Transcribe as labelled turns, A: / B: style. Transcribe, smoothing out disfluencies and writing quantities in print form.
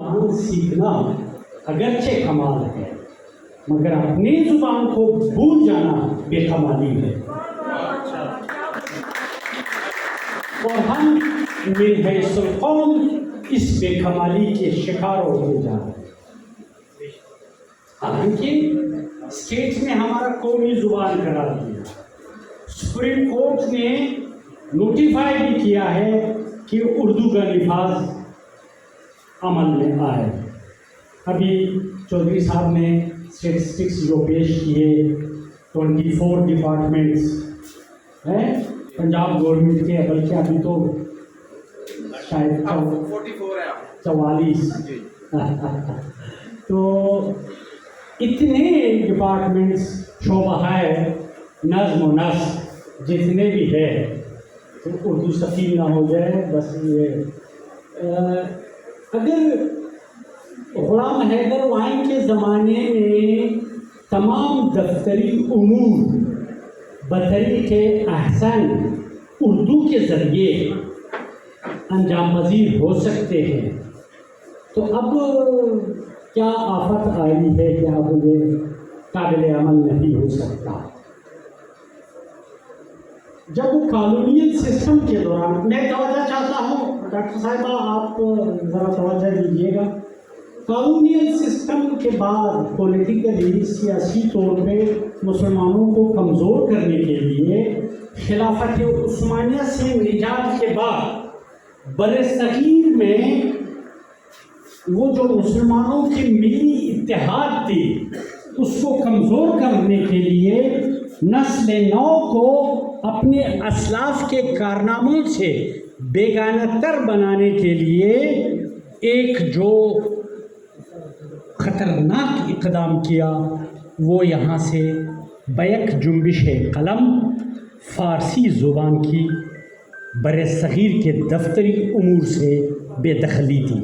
A: زبان سیکھنا اگرچہ کمال ہے مگر اپنی زبان کو بھول جانا بے کمالی ہے، اور ہم من حیث القوم اس بے کمالی کے شکار ہوتے جا رہے ہیں۔ حالانکہ اسٹیٹ نے ہمارا قومی زبان قرار دیا، سپریم کورٹ نے نوٹیفائی بھی کیا ہے کہ اردو کا نفاذ عمل میں آئے۔ ابھی چودھری صاحب نے اسٹیٹسٹکس جو پیش کیے 24 ڈپارٹمنٹس ہیں پنجاب گورنمنٹ کے، بلکہ ابھی تو شاید 44 تو اتنے ڈپارٹمنٹس شعبہ ہے نظم و نسق جتنے بھی ہے، تو اردو سخی نہ ہو جائے بس یہ۔ اگر غلام حیدر وائن کے زمانے میں تمام دفتری امور بطریق احسن اردو کے ذریعے انجام پذیر ہو سکتے ہیں، تو اب کیا آفت آئی ہے کہ اب یہ قابل عمل نہیں ہو سکتا۔ جب کالونیل سسٹم کے دوران، میں توجہ چاہتا ہوں ڈاکٹر صاحبہ آپ ذرا توجہ دیجیے گا، کالونیل سسٹم کے بعد پولیٹیکلی سیاسی طور پہ مسلمانوں کو کمزور کرنے کے لیے خلافت عثمانیہ سے نجات کے بعد برصغیر میں وہ جو مسلمانوں کی ملی اتحاد تھی اس کو کمزور کرنے کے لیے نسل نو کو اپنے اسلاف کے کارناموں سے بیگانہ تر بنانے کے لیے ایک جو خطرناک اقدام کیا وہ یہاں سے بیک جنبش قلم فارسی زبان کی برصغیر کے دفتری امور سے بے دخلی تھی۔